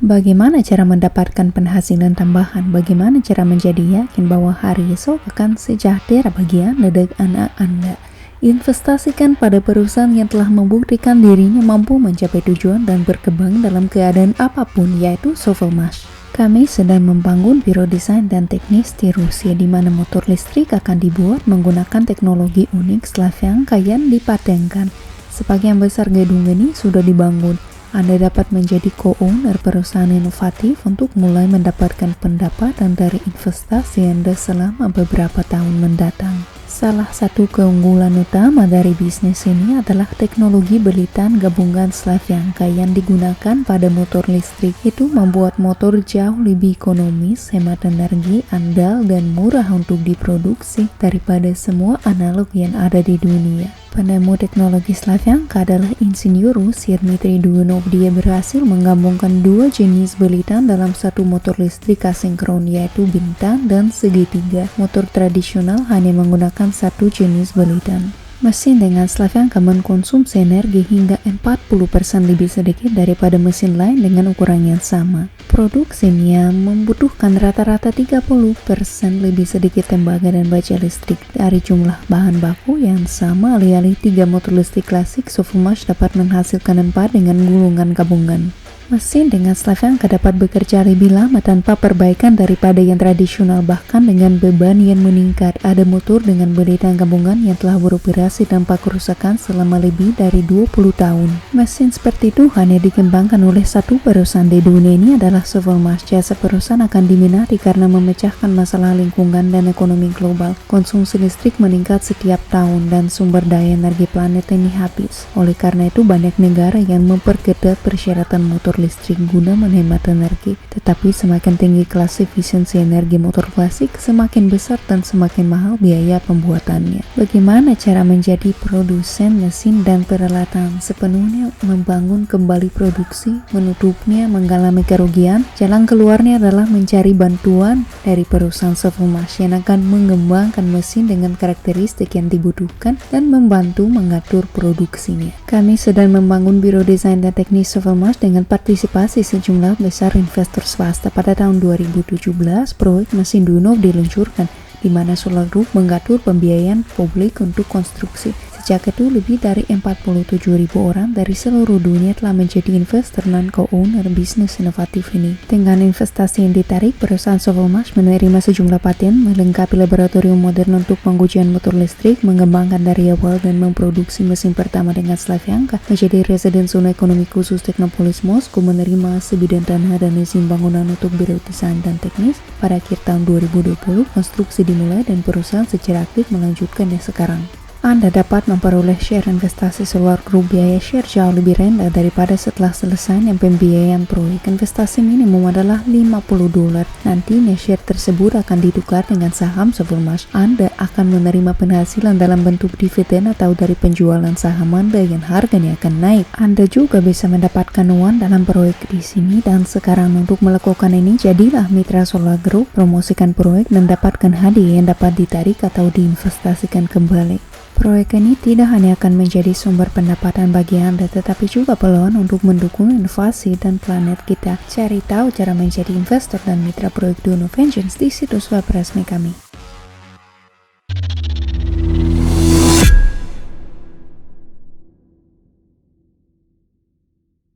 Bagaimana cara mendapatkan penghasilan tambahan? Bagaimana cara menjadi yakin bahwa hari esok akan sejahtera bagi Anda dan anak Anda? Investasikan pada perusahaan yang telah membuktikan dirinya mampu mencapai tujuan dan berkembang dalam keadaan apapun, yaitu Sovelmash. Kami sedang membangun biro desain dan teknis di Rusia, di mana motor listrik akan dibuat menggunakan teknologi unik Slavyanka yang dipatenkan. Sebagian besar gedung ini sudah dibangun. Anda dapat menjadi co-owner perusahaan inovatif untuk mulai mendapatkan pendapatan dari investasi Anda selama beberapa tahun mendatang. Salah satu keunggulan utama dari bisnis ini adalah teknologi belitan gabungan Slavyanka yang digunakan pada motor listrik. Itu membuat motor jauh lebih ekonomis, hemat energi, andal, dan murah untuk diproduksi daripada semua analog yang ada di dunia. Penemu teknologi Slavyanka adalah insinyur Rusia Dmitry Duyunov. Dia berhasil menggabungkan dua jenis belitan dalam satu motor listrik asinkron, yaitu bintang dan segitiga. Motor tradisional hanya menggunakan satu jenis belitan. Mesin dengan Slavyanka mengkonsumsi energi hingga 40% lebih sedikit daripada mesin lain dengan ukuran yang sama. Produksinya membutuhkan rata-rata 30% lebih sedikit tembaga dan baja listrik dari jumlah bahan baku yang sama. Alih-alih 3 motor listrik klasik, Sovelmash dapat menghasilkan 4 dengan gulungan gabungan. Mesin dengan Slavyanka dapat bekerja lebih lama tanpa perbaikan daripada yang tradisional, bahkan dengan beban yang meningkat. Ada motor dengan belitan gabungan yang telah beroperasi tanpa kerusakan selama lebih dari 20 tahun. Mesin seperti itu hanya dikembangkan oleh satu perusahaan di dunia, ini adalah Sovelmash. Jasa perusahaan akan diminati karena memecahkan masalah lingkungan dan ekonomi global. Konsumsi listrik meningkat setiap tahun dan sumber daya energi planet ini habis. Oleh karena itu, banyak negara yang memperketat persyaratan motor listrik guna menghemat energi. Tetapi semakin tinggi kelas efisiensi energi motor klasik, semakin besar dan semakin mahal biaya pembuatannya. Bagaimana cara menjadi produsen mesin dan peralatan? Sepenuhnya membangun kembali produksi, menutupnya, mengalami kerugian. Jalan keluarnya adalah mencari bantuan dari perusahaan Sovelmash yang akan mengembangkan mesin dengan karakteristik yang dibutuhkan dan membantu mengatur produksinya. Kami sedang membangun biro desain dan teknis Sovelmash dengan partisipasi sejumlah besar investor swasta. Pada tahun 2017, proyek mesin Duyunov diluncurkan, di mana Solar Group mengatur pembiayaan publik untuk konstruksi. Sejak itu, lebih dari 47.000 orang dari seluruh dunia telah menjadi investor dan co-owner bisnis inovatif ini. Dengan investasi yang ditarik, perusahaan Sovelmash menerima sejumlah paten, melengkapi laboratorium modern untuk pengujian motor listrik, mengembangkan dari awal dan memproduksi mesin pertama dengan Slavyanka, menjadi residen zona ekonomi khusus Teknopolis Moskow, menerima sebidang tanah dan izin bangunan untuk biro desain dan teknis. Pada akhir tahun 2020, konstruksi dimulai dan perusahaan secara aktif melanjutkannya sekarang. Anda dapat memperoleh share investasi Solar Group. Biaya share jauh lebih rendah daripada setelah selesainya pembiayaan proyek. Investasi minimum adalah $50. Nantinya share tersebut akan ditukar dengan saham Sovelmash. Anda akan menerima penghasilan dalam bentuk dividen atau dari penjualan saham Anda yang harganya akan naik. Anda juga bisa mendapatkan uang dalam proyek di sini. Dan sekarang untuk melakukan ini, jadilah mitra Solar Group, promosikan proyek dan dapatkan hadiah yang dapat ditarik atau diinvestasikan kembali. Proyek ini tidak hanya akan menjadi sumber pendapatan bagi Anda, tetapi juga peluang untuk mendukung inovasi dan planet kita. Cari tahu cara menjadi investor dan mitra proyek Duyunov Engines di situs web resmi kami.